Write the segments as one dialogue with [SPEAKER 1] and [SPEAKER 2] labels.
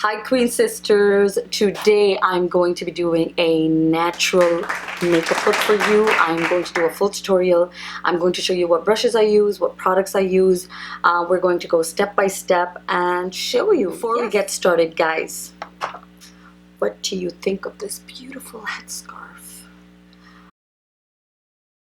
[SPEAKER 1] Hi Queen Sisters, today I'm going to be doing a natural makeup look for you. I'm going to do a full tutorial. I'm going to show you what brushes I use, what products I use. We're going to go step by step and show you. Before we get started, guys, what do you think of this beautiful headscarf?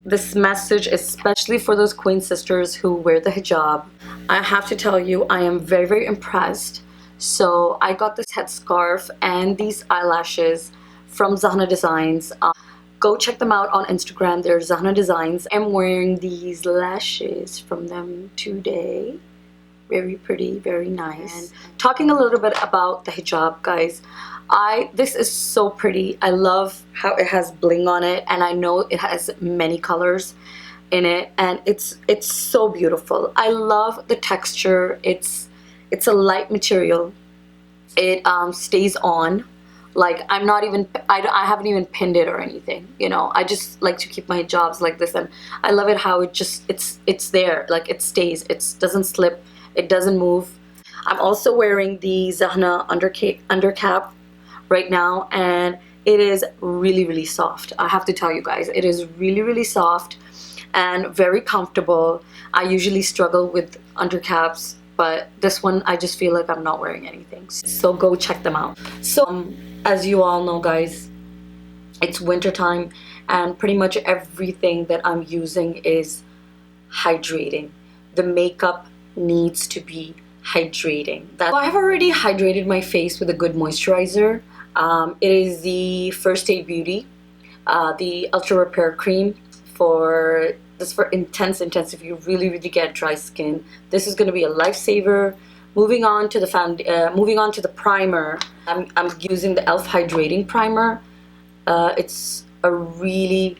[SPEAKER 1] This message is especially for those Queen Sisters who wear the hijab. I have to tell you, I am very, very impressed. So I got this headscarf and these eyelashes from ZAHNA Designs. Go check them out on Instagram. They're ZAHNA Designs. I'm wearing these lashes from them today. Very pretty, very nice. And talking a little bit about the hijab, guys. This is so pretty. I love how it has bling on it, and I know it has many colors in it, and it's so beautiful. I love the texture. It's a light material. It stays on. Like I haven't even pinned it or anything. You know, I just like to keep my hijabs like this, and I love it how it's there. Like it stays. It doesn't slip. It doesn't move. I'm also wearing the ZAHNA undercap right now, and it is really, really soft. I have to tell you guys, it is really, really soft and very comfortable. I usually struggle with undercaps, but this one I just feel like I'm not wearing anything. So go check them out. So as you all know, guys, it's winter time, and pretty much everything that I'm using is hydrating. The makeup needs to be hydrating. I've already hydrated my face with a good moisturizer. It is the First Aid Beauty, the Ultra Repair Cream for intense if you really get dry skin. This is going to be a lifesaver. Moving on to the primer, I'm using the E.L.F hydrating primer. It's a really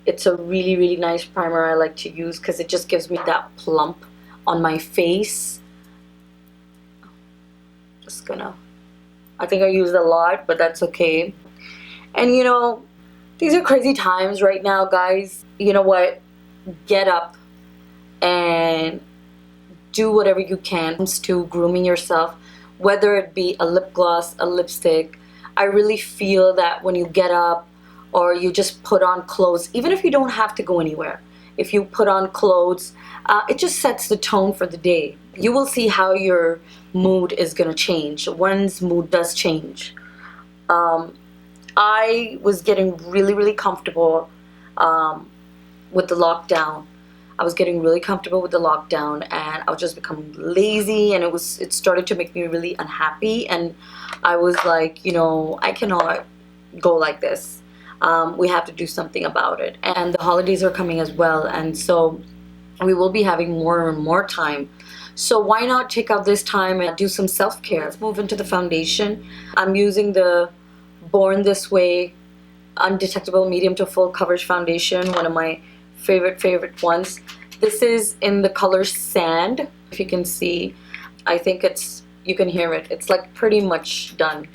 [SPEAKER 1] nice primer I like to use because it just gives me that plump on my face. I think I used a lot, but that's okay. And you know, these are crazy times right now, guys. You know what? Get up and do whatever you can to grooming yourself, whether it be a lip gloss, a lipstick. I really feel that when you get up or you just put on clothes, even if you don't have to go anywhere, if you put on clothes, it just sets the tone for the day. You will see how your mood is going to change. One's mood does change. I was getting really comfortable with the lockdown. I was getting really comfortable with the lockdown, and I was just becoming lazy, and it started to make me really unhappy, and I was like, you know, I cannot go like this. We have to do something about it. And the holidays are coming as well, and so we will be having more and more time. So why not take out this time and do some self-care? Let's move into the foundation. I'm using the Born This Way Undetectable Medium to Full Coverage Foundation, one of my favorite ones. This is in the color Sand. If you can see, I think you can hear it. It's like pretty much done.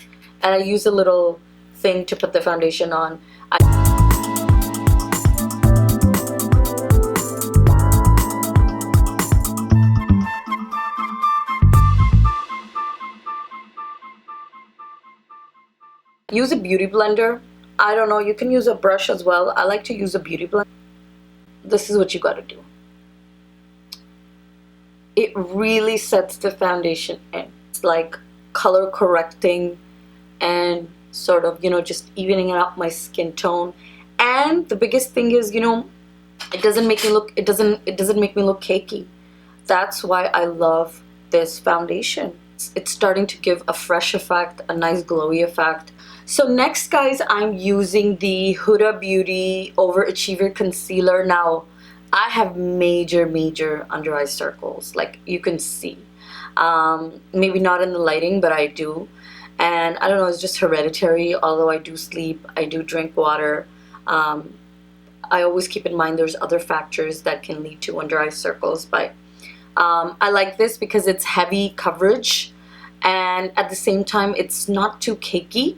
[SPEAKER 1] And I use a little thing to put the foundation on. Use a beauty blender. I don't know, you can use a brush as well. I like to use a beauty blender. This is what you gotta do. It really sets the foundation in. It's like color correcting and sort of, you know, just evening out my skin tone. And the biggest thing is, you know, it doesn't make me look cakey. That's why I love this foundation. It's starting to give a fresh effect, a nice glowy effect. So next, guys, I'm using the Huda Beauty Overachiever Concealer. Now, I have major under eye circles, like you can see. Maybe not in the lighting, but I do. And I don't know, it's just hereditary. Although I do sleep, I do drink water. I always keep in mind there's other factors that can lead to under eye circles, but I like this because it's heavy coverage, and at the same time it's not too cakey.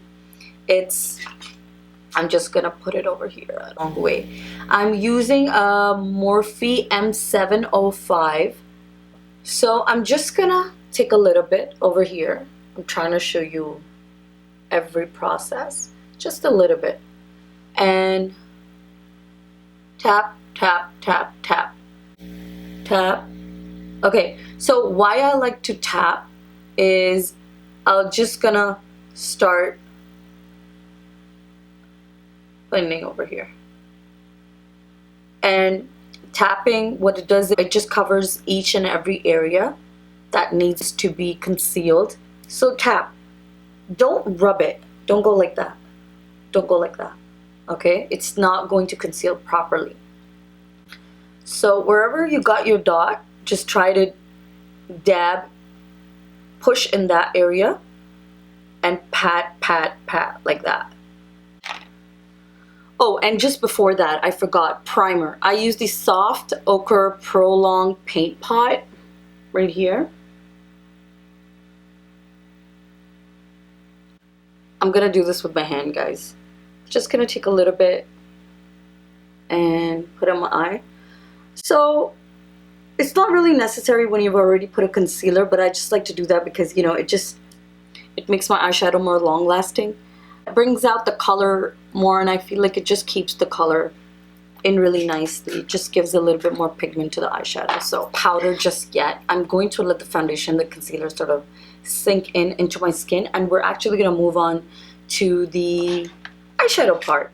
[SPEAKER 1] I'm just gonna put it over here a long way. I'm using a Morphe M705. So I'm just gonna take a little bit over here I'm trying to show you every process, just a little bit. And tap, tap, tap, tap, tap. Okay, so why I like to tap is I'm just gonna start blending over here. And tapping, what it does, it just covers each and every area that needs to be concealed. So tap. Don't rub it. Don't go like that. Don't go like that. Okay? It's not going to conceal properly. So wherever you got your dot, just try to dab, push in that area, and pat, pat, pat, like that. Oh, and just before that, I forgot, primer. I use the Soft Ochre Prolong Paint Pot right here. I'm gonna do this with my hand, guys. Just gonna take a little bit and put on my eye. So it's not really necessary when you've already put a concealer, but I just like to do that because, you know, it makes my eyeshadow more long lasting. It brings out the color more, and I feel like it just keeps the color in really nicely. It just gives a little bit more pigment to the eyeshadow. So powder just yet. I'm going to let the foundation, the concealer sort of sink in into my skin, and we're actually going to move on to the eyeshadow part.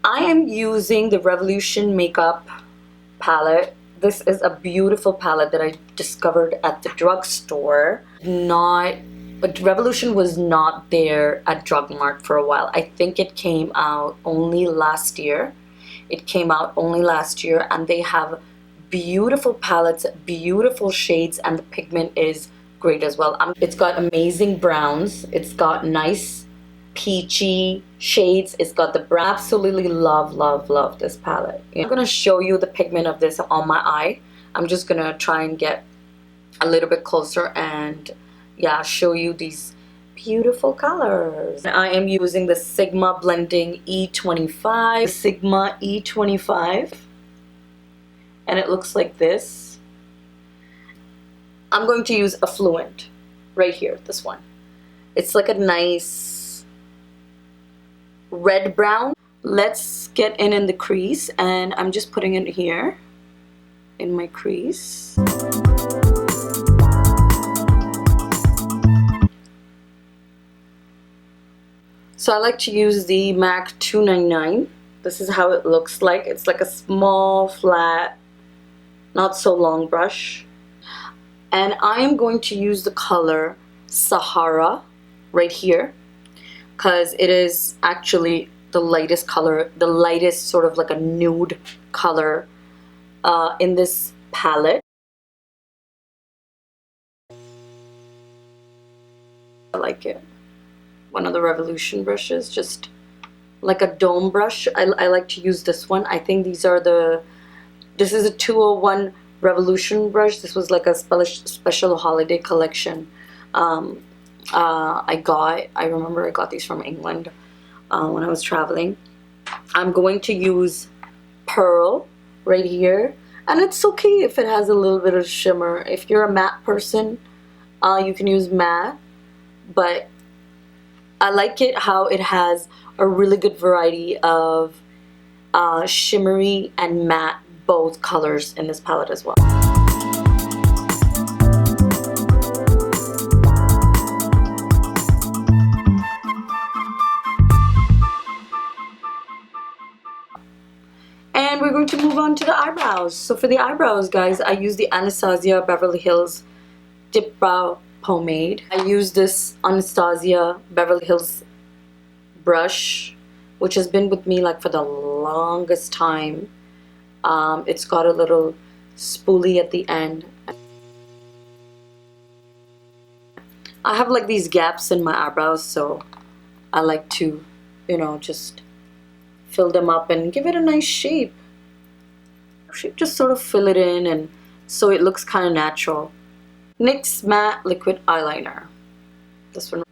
[SPEAKER 1] I am using the Revolution makeup palette. This is a beautiful palette that I discovered at the drugstore. But Revolution was not there at Drug Mart for a while. I think it came out only last year. It came out only last year, and they have beautiful palettes, beautiful shades, and the pigment is great as well. It's got amazing browns. It's got nice peachy shades. It's got the brown. Absolutely love, love, love this palette. I'm going to show you the pigment of this on my eye. I'm just going to try and get a little bit closer and yeah, show you these beautiful colors. I am using the Sigma Blending E25. Sigma E25. And it looks like this. I'm going to use Affluent right here, this one. It's like a nice red brown. Let's get in the crease, and I'm just putting it here in my crease. So I like to use the MAC 299. This is how it looks like. It's like a small, flat, not so long brush. And I am going to use the color Sahara right here, because it is actually the lightest color, the lightest sort of like a nude color in this palette. I like it. One of the Revolution brushes, just like a dome brush. I like to use this one. I think these are this is a 201 Revolution brush. This was like a special holiday collection. I remember I got these from England when I was traveling. I'm going to use Pearl right here, and it's okay if it has a little bit of shimmer. If you're a matte person, you can use matte, but I like it how it has a really good variety of shimmery and matte, both colors in this palette as well. And we're going to move on to the eyebrows. So for the eyebrows, guys, I use the Anastasia Beverly Hills Dip Brow Pomade. I use this Anastasia Beverly Hills brush, which has been with me like for the longest time. It's got a little spoolie at the end. I have like these gaps in my eyebrows, so I like to, you know, just fill them up and give it a nice shape. Just sort of fill it in, and so it looks kind of natural. NYX Matte Liquid Eyeliner. This one.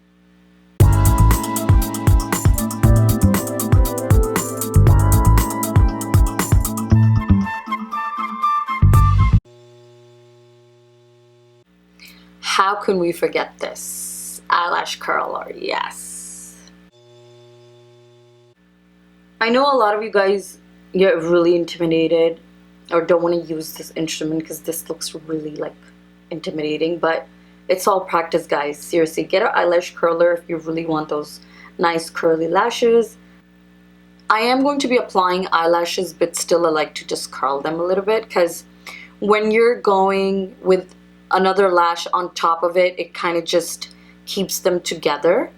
[SPEAKER 1] How can we forget this? eyelash curler. Yes. I know a lot of you guys get really intimidated or don't want to use this instrument because this looks really like intimidating, but it's all practice, guys. Seriously, get an eyelash curler if you really want those nice curly lashes. I am going to be applying eyelashes, but still I like to just curl them a little bit, because when you're going with another lash on top of it, it kind of just keeps them together.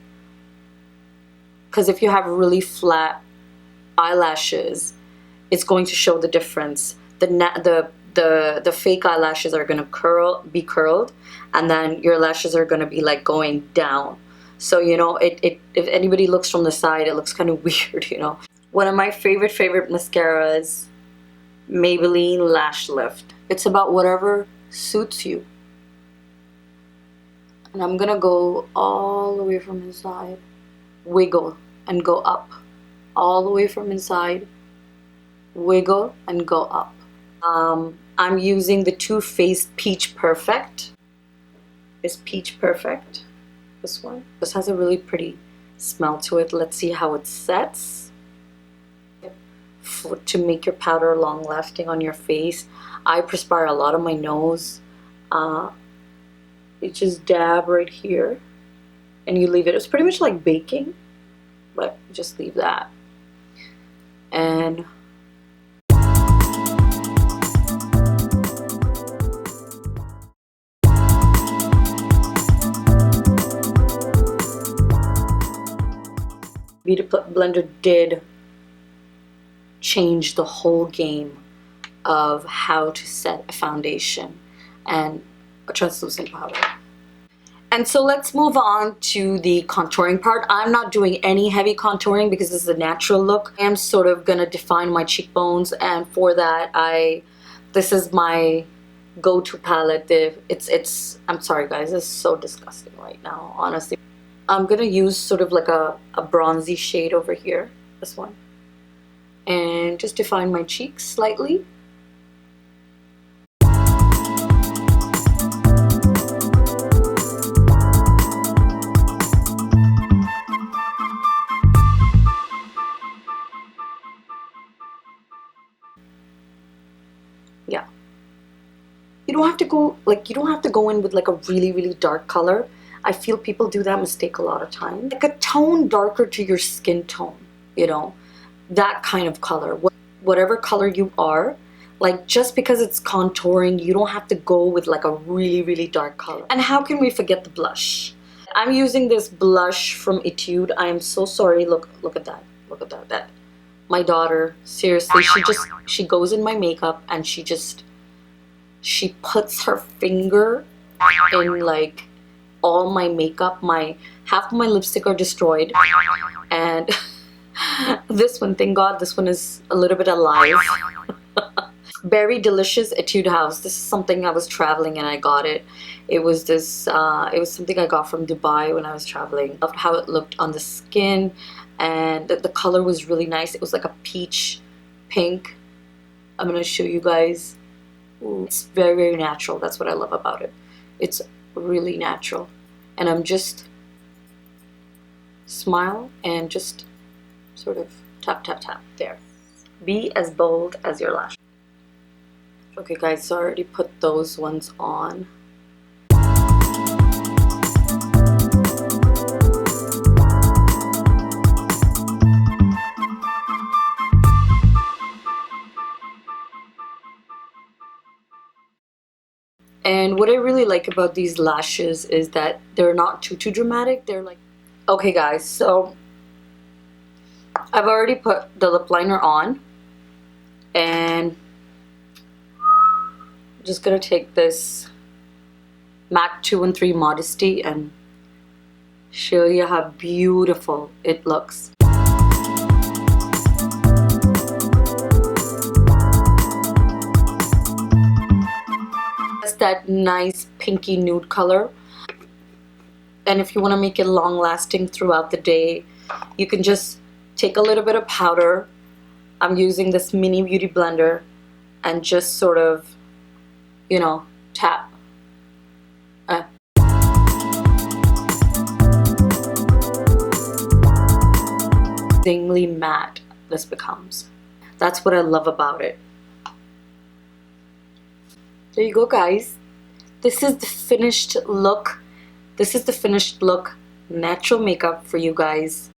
[SPEAKER 1] Because if you have really flat eyelashes, it's going to show the difference. The fake eyelashes are going to be curled, and then your lashes are going to be like going down. So, you know, if anybody looks from the side, it looks kind of weird, you know. One of my favorite mascaras, Maybelline Lash Lift. It's about whatever suits you. And I'm gonna go all the way from inside, wiggle and go up. All the way from inside, wiggle and go up. I'm using the Too Faced Peach Perfect. Is Peach Perfect, this one. This has a really pretty smell to it. Let's see how it sets. To make your powder long lasting on your face, I perspire a lot on my nose. You just dab right here and you leave it. It's pretty much like baking, but just leave that. And Beauty Blender did change the whole game of how to set a foundation and a translucent powder. And so let's move on to the contouring part. I'm not doing any heavy contouring because this is a natural look. I am sort of gonna define my cheekbones, and for that this is my go-to palette. I'm sorry guys, this is so disgusting right now, honestly. I'm gonna use sort of like a bronzy shade over here, this one, and just define my cheeks slightly. Yeah. You don't have to go in with like a really dark color. I feel people do that mistake a lot of times. Like a tone darker to your skin tone, you know, that kind of color. Whatever color you are, like just because it's contouring, you don't have to go with like a really dark color. And how can we forget the blush? I'm using this blush from Etude. I am so sorry. Look at that. Look at that. My daughter, seriously, she goes in my makeup and she puts her finger in like all my makeup. Half of my lipstick are destroyed, and this one, thank God, this one is a little bit alive. Berry Delicious Etude House. This is something I was traveling and I got it. It was something I got from Dubai when I was traveling. Loved how it looked on the skin, and the color was really nice. It was like a peach pink. I'm gonna show you guys. Ooh, it's very natural. That's what I love about it. It's really natural. And I'm just smile and just sort of tap there. Be as bold as your lash. Okay guys, so I already put those ones on. And what I really like about these lashes is that they're not too dramatic. They're like, okay guys, so I've already put the lip liner on, and I'm just gonna take this MAC 2 and 3 Modesty and show you how beautiful it looks. That nice pinky nude color, and if you want to make it long lasting throughout the day, you can just take a little bit of powder. I'm using this mini beauty blender and just sort of, you know, tap. amazingly matte this becomes. That's what I love about it. There you go, guys. This is the finished look. This is the finished look natural makeup for you guys.